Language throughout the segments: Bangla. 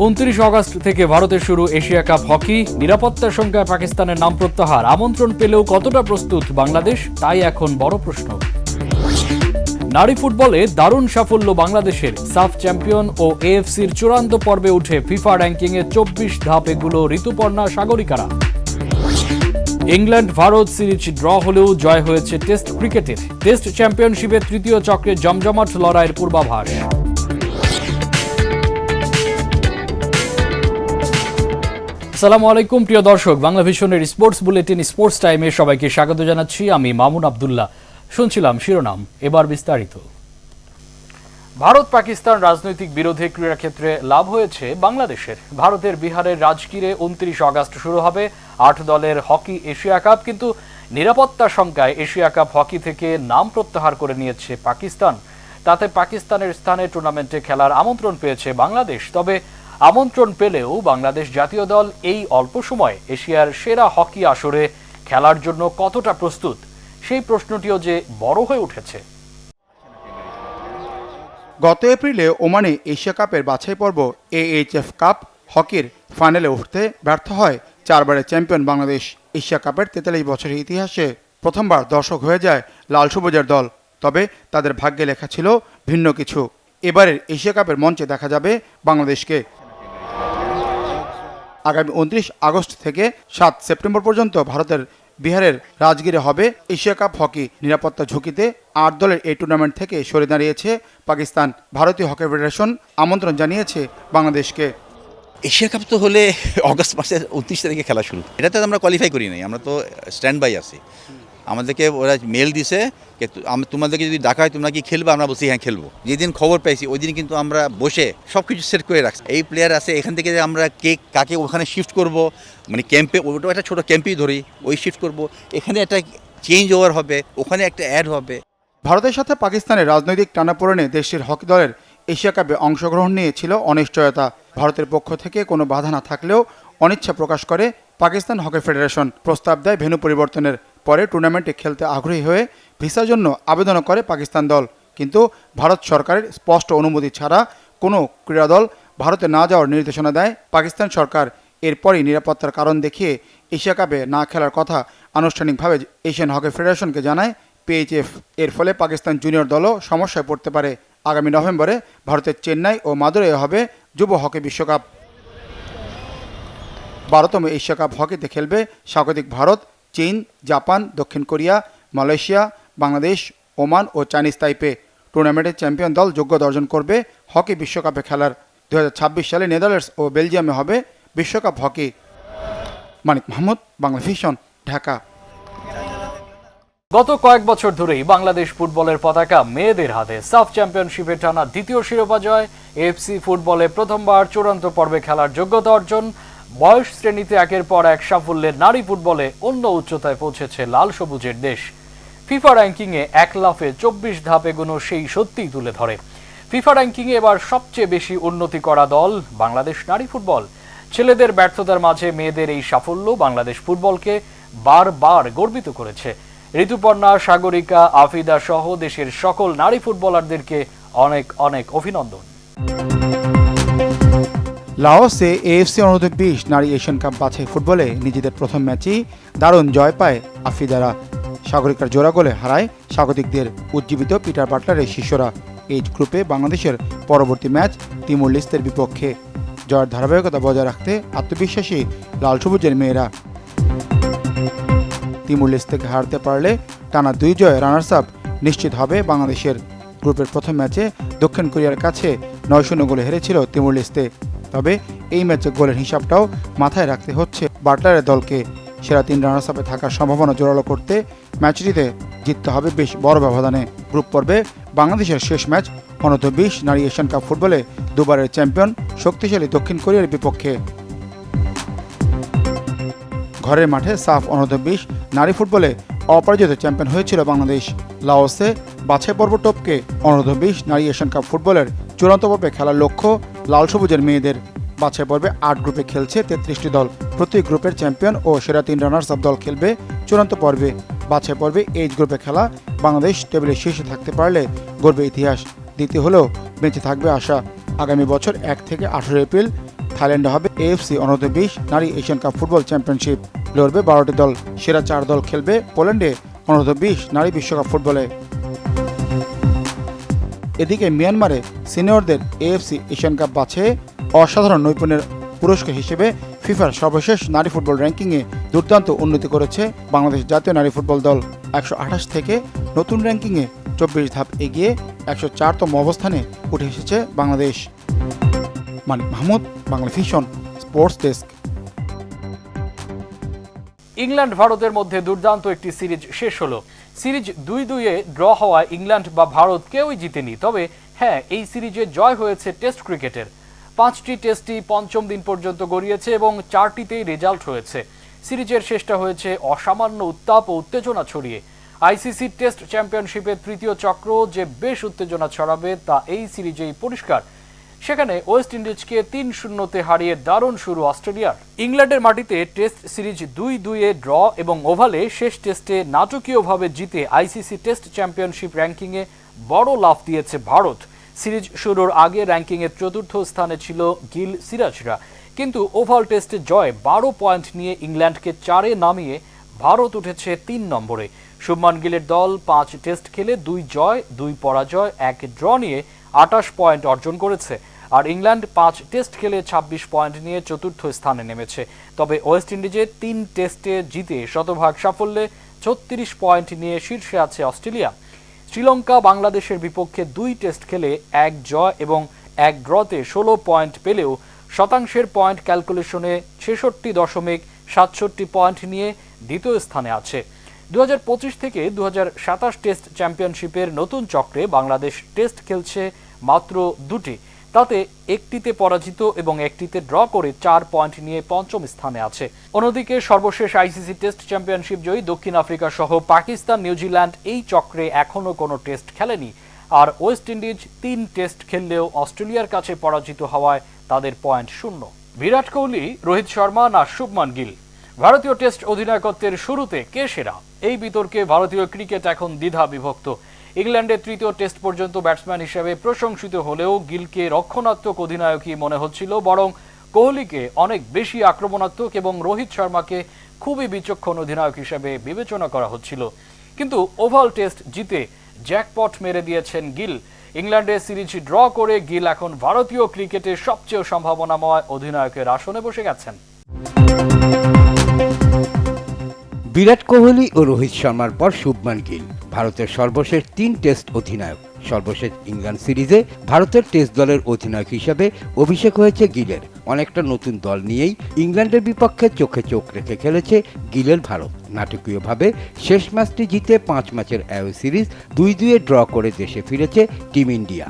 29 আগস্ট থেকে ভারতে শুরু এশিয়া কাপ হকি। নিরাপত্তার সংখ্যায় পাকিস্তানের নাম প্রত্যাহার। আমন্ত্রণ পেলেও কতটা প্রস্তুত বাংলাদেশ, তাই এখন বড় প্রশ্ন। নারী ফুটবলে দারুণ সাফল্য বাংলাদেশের। সাফ চ্যাম্পিয়ন ও এএফসির চূড়ান্ত পর্বে উঠে ফিফা র্যাঙ্কিংয়ে 24 ধাপ এগুলো ঋতুপর্ণা সাগরিকারা। ইংল্যান্ড ভারত সিরিজ ড্র হলেও জয় হয়েছে টেস্ট ক্রিকেটের। টেস্ট চ্যাম্পিয়নশিপের তৃতীয় চক্রে জমজমাট লড়াইয়ের পূর্বাভাস। আসসালামু আলাইকুম প্রিয় দর্শক, বাংলা ভিশনের স্পোর্টস বুলেটিন স্পোর্টস টাইমে সবাইকে স্বাগত জানাচ্ছি। আমি মামুন আব্দুল্লাহ। শুনছিলাম শিরোনাম, এবার বিস্তারিত। ভারত পাকিস্তান রাজনৈতিক বিরোধে ক্রীড়াক্ষেত্রে লাভ হয়েছে বাংলাদেশের। ভারতের বিহারের রাজগীরে 29 আগস্ট শুরু হবে 8 দলের হকি এশিয়া কাপ, কিন্তু নিরাপত্তা শঙ্কায় এশিয়া কাপ হকি থেকে নাম প্রত্যাহার করে নিয়েছে পাকিস্তান। তাতে পাকিস্তানের স্থানে টুর্নামেন্টে খেলার আমন্ত্রণ পেয়েছে বাংলাদেশ। তবে আমন্ত্রণ পেলেও বাংলাদেশ জাতীয় দল এই অল্প সময়ে এশিয়ার সেরা হকি আসরে খেলার জন্য কতটা প্রস্তুত, সেই প্রশ্নটিও যে বড় হয়ে উঠেছে। গত এপ্রিলে ওমানে এশিয়া কাপের বাছাই পর্ব AHF কাপ হকির ফাইনালে উঠতে ব্যর্থ হয় 4 বারের চ্যাম্পিয়ন বাংলাদেশ। এশিয়া কাপের 43 বছরের ইতিহাসে প্রথমবার দর্শক হয়ে যায় লাল সবুজের দল। তবে তাদের ভাগ্যে লেখা ছিল ভিন্ন কিছু। এবারের এশিয়া কাপের মঞ্চে দেখা যাবে বাংলাদেশকে। আগামী 29 আগস্ট থেকে 7 সেপ্টেম্বর পর্যন্ত ভারতের বিহারের রাজগীরে হবে এশিয়া কাপ হকি। নিরাপত্তা ঝুঁকিতে 8 দলের এই টুর্নামেন্ট থেকে সরে দাঁড়িয়েছে পাকিস্তান। ভারতীয় হকি ফেডারেশন আমন্ত্রণ জানিয়েছে বাংলাদেশকে। এশিয়া কাপ তো হলে অগস্ট মাসের 29 তারিখে খেলা শুরু। এটাতে আমরা কোয়ালিফাই করি নাই, আমরা তো স্ট্যান্ড বাই আছি। আমাদেরকে ওরা মেল দিছে তোমাদেরকে যদি ডাকা হয় তোমরা কি খেলবে, আমরা বলছি হ্যাঁ খেলবো। যেদিন খবর পাইছি ওই দিন কিন্তু আমরা বসে সব কিছু সেট করে রাখছি। এই প্লেয়ার আছে, এখান থেকে আমরা কাকে ওখানে শিফট করব, মানে ক্যাম্পে, ওটা একটা ছোটো ক্যাম্পেই ধরি, ওই শিফট করব। এখানে একটা চেঞ্জ ওভার হবে, ওখানে একটা অ্যাড হবে। ভারতের সাথে পাকিস্তানের রাজনৈতিক টানাপোড়েনে দেশটির হকি দলের এশিয়া কাপে অংশগ্রহণ নিয়ে ছিল অনিশ্চয়তা। ভারতের পক্ষ থেকে কোনো বাধা না থাকলেও অনিচ্ছা প্রকাশ করে পাকিস্তান হকি ফেডারেশন। প্রস্তাব দেয় ভেন্যু পরিবর্তনের। পরে টুর্নামেন্টে খেলতে আগ্রহী হয়ে ভিসার জন্য আবেদনও করে পাকিস্তান দল। কিন্তু ভারত সরকারের স্পষ্ট অনুমতি ছাড়া কোনো ক্রীড়া দল ভারতে না যাওয়ার নির্দেশনা দেয় পাকিস্তান সরকার। এরপরই নিরাপত্তার কারণ দেখিয়ে এশিয়া কাপে না খেলার কথা আনুষ্ঠানিকভাবে এশিয়ান হকি ফেডারেশনকে জানায় PHF। এর ফলে পাকিস্তান জুনিয়র দলও সমস্যায় পড়তে পারে। আগামী নভেম্বরে ভারতের চেন্নাই ও মাদুরাইয়ে হবে যুব হকি বিশ্বকাপ। 12তম এশিয়া কাপ হকিতে খেলবে স্বাগতিক ভারত, চীন, জাপান, দক্ষিণ কোরিয়া, মালয়েশিয়া, বাংলাদেশ, ওমান ও চাইনিজ তাইপে। টুর্নামেন্টের চ্যাম্পিয়ন দল যোগ্যতা অর্জন করবে হকি বিশ্বকাপে খেলার। 2026 সালে নেদারল্যান্ডস ও বেলজিয়ামে হবে বিশ্বকাপ হকি। মানিক মাহমুদ, বাংলা ভিশন, ঢাকা। গত কয়েক বছর ধরেই বাংলাদেশ ফুটবলের পতাকা মেয়েদের হাতে। সাফ চ্যাম্পিয়নশিপে টানা দ্বিতীয় শিরোপা জয়, এএফসি ফুটবলে প্রথমবার চূড়ান্ত পর্বে খেলার যোগ্যতা অর্জন। বয়স শ্রেণীতে একের পর এক সাফল্যের নারী ফুটবলে অন্য উচ্চতায় পৌঁছেছে লাল সবুজের দেশ। ফিফা র্যাঙ্কিংয়ে 1 লাফে 24 ধাপ এগোনো সেই সত্যিই তুলে ধরে। ফিফা র্যাঙ্কিংয়ে এবার সবচেয়ে বেশি উন্নতি করা দল বাংলাদেশ নারী ফুটবল। ছেলেদের ব্যর্থতার মাঝে মেয়েদের এই সাফল্য বাংলাদেশ ফুটবলকে বারবার গর্বিত করেছে। ঋতুপর্ণা, সাগরিকা, আফিদা সহ দেশের সকল নারী ফুটবলারদেরকে অনেক অনেক অভিনন্দন। লাওসে AFC অনূর্ধ্ব-20 নারী এশিয়ান কাপ বাছাই ফুটবলে নিজেদের প্রথম ম্যাচেই দারুণ জয় পায় আফিদারা। সাগরিকার জোড়া গোলে হারায় স্বাগতিকদের। উজ্জীবিত পিটার বাটলারের শিষ্যরা। এইচ গ্রুপে বাংলাদেশের পরবর্তী ম্যাচ তিমুর লিস্তের বিপক্ষে। জয়ের ধারাবাহিকতা বজায় রাখতে আত্মবিশ্বাসী লাল সবুজের মেয়েরা। তিমুর লিস্ত থেকে হারতে পারলে টানা 2 জয়ে রানার্স আপ নিশ্চিত হবে বাংলাদেশের। গ্রুপের প্রথম ম্যাচে দক্ষিণ কোরিয়ার কাছে 9-0 গোলে হেরেছিল তিমুর লিস্তে। তবে এই ম্যাচে গোলের হিসাবটাও মাথায় রাখতে হচ্ছে বাটলারের দলকে। সেরা 3 রানার্স আপে থাকার সম্ভাবনা জোরালো করতে ম্যাচটিতে জিততে হবে বেশ বড় ব্যবধানে। গ্রুপ পর্বে বাংলাদেশের শেষ ম্যাচ অনূর্ধ্ব-20 নারী এশিয়ান কাপ ফুটবলে দুবারের চ্যাম্পিয়ন শক্তিশালী দক্ষিণ কোরিয়ার বিপক্ষে। ঘরের মাঠে সাফ অনূর্ধ্ব-20 নারী ফুটবলে অপরাজিত চ্যাম্পিয়ন হয়েছিল বাংলাদেশ। লাওসে বাছাই পর্ব টপকে অনূর্ধ্ব-20 নারী এশিয়ান কাপ ফুটবলের চূড়ান্ত পর্বে খেলার লক্ষ্য লাল সবুজের মেয়েদের। বাছাই পর্বে 8 গ্রুপে খেলছে 33টি দল। প্রতি গ্রুপের চ্যাম্পিয়ন ও সেরা 3 রানার্স আপ দল খেলবে চূড়ান্ত পর্বে। বাছাই পর্বে এইচ গ্রুপে খেলা বাংলাদেশ টেবিলের শীর্ষে থাকতে পারলে গড়বে ইতিহাস। দ্বিতীয় হলেও বেঁচে থাকবে আশা। আগামী বছর 1 থেকে 18 এপ্রিল থাইল্যান্ডে হবে এএফসি অনূর্ধ্ব-20 নারী এশিয়ান কাপ ফুটবল চ্যাম্পিয়নশিপ। লড়বে 12টি দল, সেরা 4 দল খেলবে পোল্যান্ডে অনূর্ধ্ব-20 নারী বিশ্বকাপ ফুটবলে। এদিকে মিয়ানমারে সিনিয়রদের এএফসি এশিয়ান কাপ বাছাইয়ে অসাধারণ নৈপুণ্যের পুরস্কার হিসেবে ফিফার সর্বশেষ নারী ফুটবল র্যাঙ্কিংয়ে দুর্দান্ত উন্নতি করেছে বাংলাদেশ জাতীয় নারী ফুটবল দল। 128 থেকে নতুন র্যাঙ্কিংয়ে 24 ধাপ এগিয়ে 104তম অবস্থানে উঠে এসেছে Bangladesh. Manik Mahmud, Bangla vision, sports desk. England ভারতের মধ্যে দুর্দান্ত একটি সিরিজ শেষ হলো। সিরিজ 2-2-এ ড্র হওয়ায় ইংল্যান্ড বা ভারত কেউই জিতেনি। তবে হ্যাঁ, এই সিরিজে জয় হয়েছে টেস্ট ক্রিকেটের। 5টি টেস্টই পঞ্চম দিন পর্যন্ত গড়িয়েছে এবং 4টিতেই রেজাল্ট হয়েছে। সিরিজের শেষটা হয়েছে অসামান্য উত্তাপ ও উত্তেজনা ছড়িয়ে। আইসিসি টেস্ট চ্যাম্পিয়নশিপের তৃতীয় চক্র যে বেশ উত্তেজনা ছড়াবে তা এই সিরিজেই পরিষ্কার। সেখানে ওয়েস্ট ইন্ডিজকে 3-0-তে হারিয়ে দারুণ শুরু অস্ট্রেলিয়ার। ইংল্যান্ডের মাটিতে টেস্ট সিরিজ 2-2-এ ড্র এবং ওভালে শেষ টেস্টে নাটকীয়ভাবে জিতে আইসিসি টেস্ট চ্যাম্পিয়নশিপ র্যাঙ্কিংয়ে বড় লাফ দিয়েছে ভারত। সিরিজ শুরুর আগে র্যাঙ্কিংয়ে 4র্থ স্থানে ছিল গিল সিরাজরা, কিন্তু ওভাল টেস্টে জয় 12 পয়েন্ট নিয়ে ইংল্যান্ডকে 4-এ নামিয়ে ভারত উঠেছে 3 নম্বরে। শুভমান গিলের দল 5 টেস্ট খেলে 2 জয় 2 পরাজয় 1 ড্র নিয়ে 28 পয়েন্ট অর্জন করেছে। আর ইংল্যান্ড 5 টেস্ট খেলে 26 পয়েন্ট নিয়ে 4র্থ স্থানে নেমেছে। তবে ওয়েস্ট ইন্ডিজে 3 টেস্টে জিতে শতভাগ সাফল্যে 36 পয়েন্ট নিয়ে শীর্ষে আছে অস্ট্রেলিয়া। শ্রীলঙ্কা বাংলাদেশের বিপক্ষে 2 টেস্ট খেলে 1 জয় এবং 1 ড্রতে 16 পয়েন্ট পেলেও শতাংশের পয়েন্ট ক্যালকুলেশনে 66.67 পয়েন্ট নিয়ে দ্বিতীয় স্থানে আছে। 2025 থেকে 2027 টেস্ট চ্যাম্পিয়নশিপের নতুন চক্রে বাংলাদেশ টেস্ট খেলছে মাত্র 2টি, তাতে একটিতে পরাজিত এবং একটিতে ড্র করে 4 পয়েন্ট নিয়ে পঞ্চম স্থানে আছে। অন্যদিকে সর্বশেষ আইসিসি টেস্ট চ্যাম্পিয়নশিপ জয়ী দক্ষিণ আফ্রিকা সহ পাকিস্তান, নিউজিল্যান্ড এই চক্রে এখনও কোনো টেস্ট খেলেনি। আর ওয়েস্ট ইন্ডিজ 3 টেস্ট খেললেও অস্ট্রেলিয়ার কাছে পরাজিত হওয়ায় তাদের পয়েন্ট 0। বিরাট কোহলি, রোহিত শর্মা না শুভমান গিল, ভারতীয় টেস্ট অধিনায়কত্বের শুরুতে কে সেরা? এই বিতর্কে ভারতীয় ক্রিকেট এখন দ্বিধা বিভক্ত। ইংল্যান্ডের 3য় টেস্ট পর্যন্ত ব্যাটসম্যান হিসেবে প্রশংসিত হলেও গিলকে রক্ষণাত্মক অধিনায়কই মনে হচ্ছিল, বরং কোহলিকে অনেক বেশি আক্রমণাত্মক এবং রোহিত শর্মাকে খুবই বিচক্ষণ অধিনায়ক হিসেবে বিবেচনা করা হচ্ছিল। কিন্তু ওভাল টেস্ট জিতে জ্যাকপট মেরে দিয়েছেন গিল। ইংল্যান্ডে সিরিজ ড্র করে গিল এখন ভারতীয় ক্রিকেটের সবচেয়ে সম্ভাবনাময় অধিনায়কের আসনে বসে গেছেন। বিরাট কোহলি ও রোহিত শর্মার পর শুভমান গিল ভারতের সর্বশেষ 3 টেস্ট অধিনায়ক। সর্বশেষ ইংল্যান্ড সিরিজে ভারতের টেস্ট দলের অধিনায়ক হিসেবে অভিষেক হয়েছে গিলের। অনেকটা নতুন দল নিয়েই ইংল্যান্ডের বিপক্ষে চোখে চোখ রেখে খেলেছে গিলের ভারত। নাটকীয়ভাবে শেষ ম্যাচটি জিতে 5 ম্যাচের অ্যাওয়ে সিরিজ 2-2-এ ড্র করে দেশে ফিরেছে টিম ইন্ডিয়া।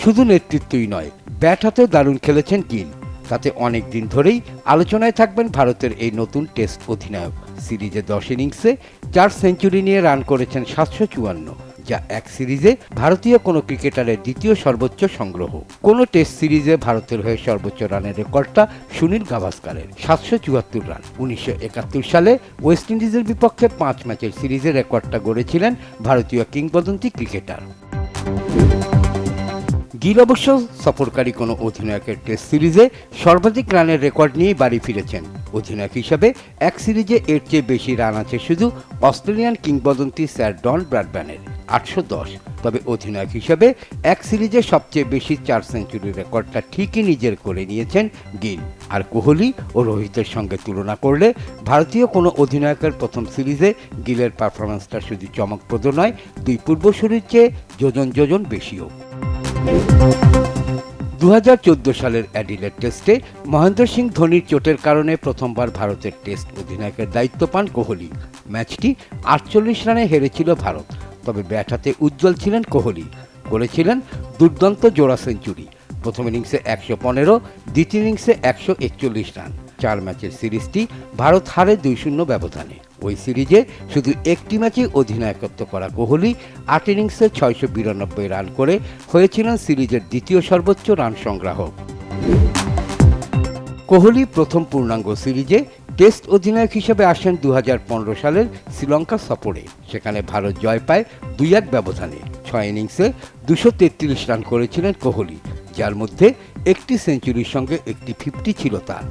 শুধু নেতৃত্বই নয়, ব্যাট হাতে দারুণ খেলেছেন গিল। তাতে অনেক দিন ধরেই আলোচনায় থাকবেন ভারতের এই নতুন টেস্ট অধিনায়ক। সিরিজে 10 ইনিংসে 4 সেঞ্চুরি নিয়ে রান করেছেন 754, যা এক সিরিজে ভারতীয় কোনো ক্রিকেটারের দ্বিতীয় সর্বোচ্চ সংগ্রহ। কোনো টেস্ট সিরিজে ভারতের হয়ে সর্বোচ্চ রানের রেকর্ডটা সুনীল গাভাস্কারের 774 রান। 1971 সালে ওয়েস্ট ইন্ডিজের বিপক্ষে 5 ম্যাচের সিরিজে রেকর্ডটা গড়েছিলেন ভারতীয় কিংবদন্তি ক্রিকেটার। গিল অবশ্য সফরকারী কোনো অধিনায়কের টেস্ট সিরিজে সর্বাধিক রানের রেকর্ড নিয়েই বাড়ি ফিরেছেন। অধিনায়ক হিসাবে এক সিরিজে এর চেয়ে বেশি রান আছে শুধু অস্ট্রেলিয়ান কিংবদন্তি স্যার ডন ব্র্যাডম্যানের 810। তবে অধিনায়ক হিসেবে এক সিরিজে সবচেয়ে বেশি 4 সেঞ্চুরির রেকর্ডটা ঠিকই নিজের করে নিয়েছেন গিল। আর কোহলি ও রোহিতের সঙ্গে তুলনা করলে ভারতীয় কোনো অধিনায়কের প্রথম সিরিজে গিলের পারফরম্যান্সটা শুধু চমকপ্রদ নয়, 2 পূর্বসূরির চেয়ে যোজন বেশিও। 2014 সালের অ্যাডিলেড টেস্টে মহেন্দ্র সিং ধোনির চোটের কারণে প্রথমবার ভারতের টেস্ট অধিনায়কের দায়িত্ব পান কোহলি। ম্যাচটি 48 রানে হেরেছিল ভারত, তবে ব্যাট হাতে উজ্জ্বল ছিলেন কোহলি। করেছিলেন দুর্দান্ত জোড়া সেঞ্চুরি। প্রথম ইনিংসে 115, দ্বিতীয় ইনিংসে 141 রান। 4 ম্যাচের সিরিজটি ভারত হারে 2-0 ব্যবধানে। ওই সিরিজে শুধু একটি ম্যাচে অধিনায়কত্ব করা কোহলি 8 ইনিংসে 692 রান করে হয়েছিলেন সিরিজের দ্বিতীয় সর্বোচ্চ রান সংগ্রাহক। কোহলি প্রথম পূর্ণাঙ্গ সিরিজে টেস্ট অধিনায়ক হিসেবে আসেন 2015 সালের শ্রীলঙ্কা সফরে। সেখানে ভারত জয় পায় 2-1 ব্যবধানে। 6 ইনিংসে 233 রান করেছিলেন কোহলি, যার মধ্যে একটি সেঞ্চুরির সঙ্গে একটি 50 ছিল তার।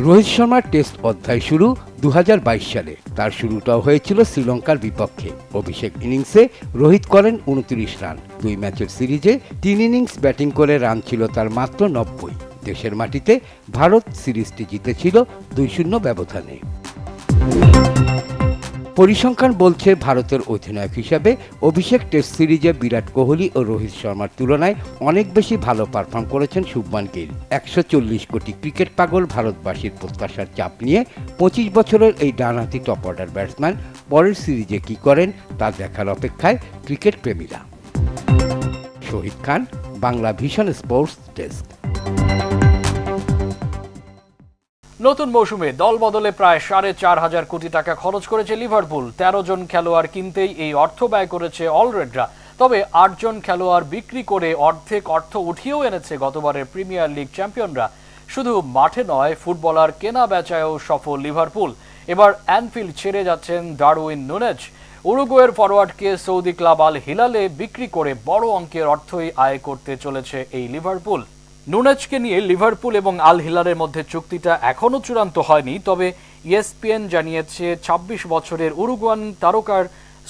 রোহিত শর্মার টেস্ট অধ্যায় শুরু 2022 সালে। তার শুরুটাও হয়েছিল শ্রীলঙ্কার বিপক্ষে। অভিষেক ইনিংসে রোহিত করেন 29 রান। 2 ম্যাচের সিরিজে 3 ইনিংস ব্যাটিং করে রান ছিল তার মাত্র 90। দেশের মাটিতে ভারত সিরিজটি জিতেছিল 2-0 ব্যবধানে। পরিসংখ্যান বলছে ভারতের অধিনায়ক হিসেবে অভিষেক টেস্ট সিরিজে বিরাট কোহলি ও রোহিত শর্মার তুলনায় অনেক বেশি ভালো পারফর্ম করেছেন শুভমান গিল। 140 কোটি ক্রিকেট পাগল ভারতবাসীর প্রত্যাশার চাপ নিয়ে 25 বছরের এই ডানহাতি টপ অর্ডার ব্যাটসম্যান পরের সিরিজে কি করেন তা দেখার অপেক্ষায় ক্রিকেট প্রেমীরা। শহীদ খান, বাংলা ভিশন স্পোর্টস ডেস্ক। নতুন মৌসুমে দল বদলে প্রায় 4,500 কোটি টাকা খরচ করেছে লিভারপুল। 13 জন খেলোয়াড় কিনতেই এই অর্থ ব্যয় করেছে অলরেডরা। তবে 8 জন খেলোয়াড় বিক্রি করে অর্ধেক অর্থ উঠিয়েও এনেছে গতবারের প্রিমিয়ার লিগ চ্যাম্পিয়নরা। শুধু মাঠে নয়, ফুটবলার কেনা বেচায়ও সফল লিভারপুল। এবার অ্যানফিল্ড ছেড়ে যাচ্ছেন ডারউইন নুনেজ। উরুগুয়ের ফরওয়ার্ডকে সৌদি ক্লাব আল হিলালে বিক্রি করে বড় অঙ্কের অর্থই আয় করতে চলেছে এই লিভারপুল। নুনেজকে নিয়ে লিভারপুল এবং আল হিলালের মধ্যে চুক্তিটা এখনও চূড়ান্ত হয়নি। তবে ইএসপিএন জানিয়েছে 26 বছরের উরুগুয়ান তারকার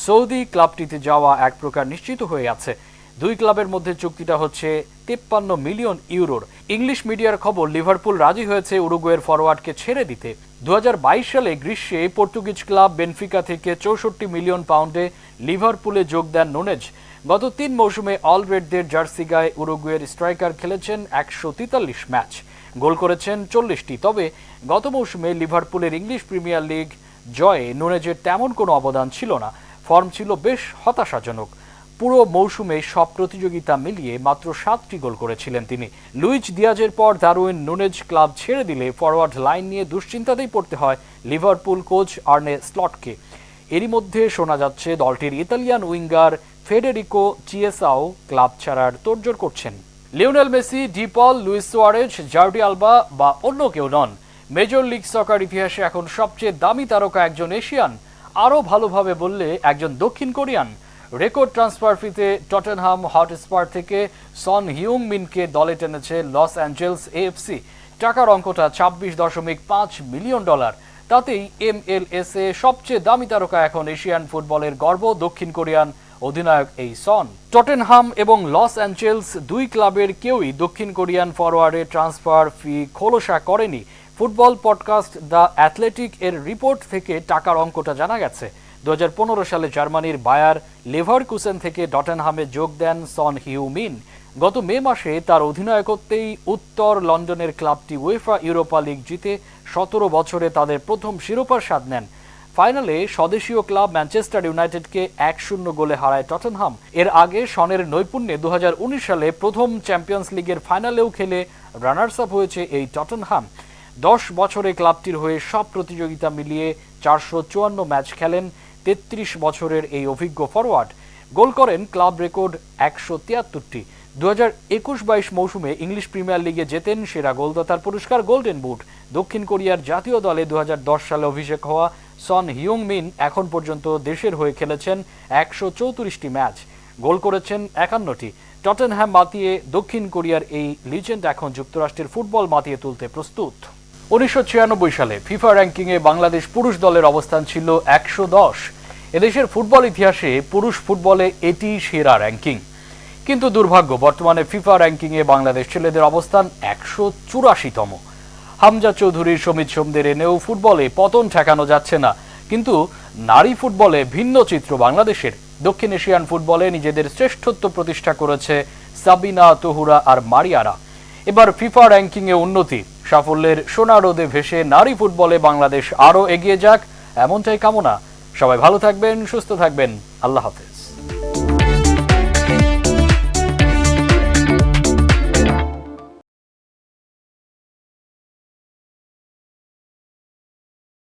সৌদি ক্লাবটিতে যাওয়া এক প্রকার নিশ্চিত হয়ে আছে। দুই ক্লাবের মধ্যে চুক্তিটা হচ্ছে 53 মিলিয়ন ইউরোর। ইংলিশ মিডিয়ার খবর, লিভারপুল রাজি হয়েছে উরুগুয়ের ফরওয়ার্ডকে ছেড়ে দিতে। 2022 সালে গ্রীষ্মে পর্তুগিজ ক্লাব বেনফিকা থেকে 64 মিলিয়ন পাউন্ডে লিভারপুলে যোগ দেন নুনেজ। গত 3 মৌসুমে অল রেডদের জার্সি গায়ে উরুগুয়ের স্ট্রাইকার খেলেছেন 143 ম্যাচ, গোল করেছেন 40টি। তবে গত মৌসুমে লিভারপুলের ইংলিশ প্রিমিয়ার লিগ জয়ে নুনেজের তেমন কোনো অবদান ছিল না। ফর্ম ছিল বেশ হতাশাজনক। পুরো মৌসুমে সব প্রতিযোগিতা মিলিয়ে মাত্র 7টি গোল করেছিলেন তিনি। লুইজ দিয়াজের পর দারুইন নুনেজ ক্লাব ছেড়ে দিলে ফরওয়ার্ড লাইন নিয়ে দুশ্চিন্তাতেই পড়তে হয় লিভারপুল কোচ আর্নে স্লটকে। এরই মধ্যে শোনা যাচ্ছে দলটির ইতালিয়ান উইঙ্গার ফেডেরিকো চিয়েসাও ক্লাব ছাড়ার তোড়জোড় করছেন। লিওনেল মেসি, ডি পল, লুইস সুয়ারেজ, জর্ডি আলবা বা অন্য কেউ নন। মেজর লিগ সকার ইতিহাসে এখন সবচেয়ে দামি তারকা একজন এশিয়ান, আরও ভালোভাবে বললে একজন দক্ষিণ কোরিয়ান। রেকর্ড ট্রান্সফার ফিতে টটেনহাম হটস্পার থেকে সন হিউং মিনকে দলে টেনেছে লস অ্যাঞ্জেলস এএফসি। টাকার অঙ্কটা $26.5 মিলিয়ন। তাতেই MLS এ সবচেয়ে দামি তারকা এখন এশিয়ান ফুটবলের গর্ব দক্ষিণ কোরিয়ান অধিনায়ক এই সন। টটেনহাম এবং লস অ্যাঞ্জেলস দুই ক্লাবের কেউই দক্ষিণ কোরিয়ান ফরওয়ার্ডের ট্রান্সফার ফি খোলসা করেনি। ফুটবল পডকাস্ট দ্য অ্যাথলেটিক এর রিপোর্ট থেকে টাকার অঙ্কটা জানা গেছে। 2015 সালে জার্মানির বায়ার লেভারকুসেন থেকে টটেনহামে যোগ দেন সন হিউ মিন। গত মে মাসে তার অধিনায়কত্বেই উত্তর লন্ডনের ক্লাবটি উয়েফা ইউরোপা লিগ জিতে 17 বছরে তাদের প্রথম শিরোপার স্বাদ নেন। ফাইনালে স্বদেশীয় ক্লাব ম্যানচেস্টার ইউনাইটেডকে 1-0 গোলে হারায় টটেনহাম। এর আগে সনের নৈপুণ্যে 2019 সালে প্রথম চ্যাম্পিয়ন্স লিগের ফাইনালেও খেলে রানার্স আপ হয়েছে এই টটেনহাম। 10 বছরে ক্লাবটির হয়ে সব প্রতিযোগিতা মিলিয়ে 454 ম্যাচ খেলেন 33 বছরের এই অভিজ্ঞ ফরওয়ার্ড। গোল করেন ক্লাব রেকর্ড 173টি। 2021-22 মৌসুমে ইংলিশ প্রিমিয়ার লিগে জেতেন সেরা গোলদাতার পুরস্কার গোল্ডেন বুট। দক্ষিণ কোরিয়ার জাতীয় দলে 2010 সালে অভিষেক হওয়া সন হিউং মিন এখন পর্যন্ত দেশের হয়ে খেলেছেন 134টি ম্যাচ, গোল করেছেন 51টি। টটেনহ্যাম মাতিয়ে দক্ষিণ কোরিয়ার এই লিজেন্ড এখন যুক্তরাষ্ট্রের ফুটবল মাতিয়ে তুলতে প্রস্তুত। 1996 সালে ফিফা র্যাঙ্কিংয়ে বাংলাদেশ পুরুষ দলের অবস্থান ছিল 110। এদেশের ফুটবল ইতিহাসে পুরুষ ফুটবলে এটি সেরা র্যাঙ্কিং। কিন্তু দুর্ভাগ্য, বর্তমানে ফিফা র্যাঙ্কিংয়ে বাংলাদেশ ছেলেদের অবস্থান 184তম। হামজা চৌধুরীর সমিত সোমদের এনেও ফুটবলে পতন ঠেকানো যাচ্ছে না। কিন্তু নারী ফুটবলে ভিন্ন চিত্র বাংলাদেশের। দক্ষিণ এশিয়ান ফুটবলে নিজেদের শ্রেষ্ঠত্ব প্রতিষ্ঠা করেছে সাবিনা, তহুরা আর মারিয়ারা। এবার ফিফা র্যাঙ্কিংয়ে উন্নতি, সাফল্যের সোনা রোদে ভেসে নারী ফুটবলে বাংলাদেশ আরও এগিয়ে যাক, এমনটাই কামনা। সবাই ভালো থাকবেন, সুস্থ থাকবেন। আল্লাহ হাফেজ।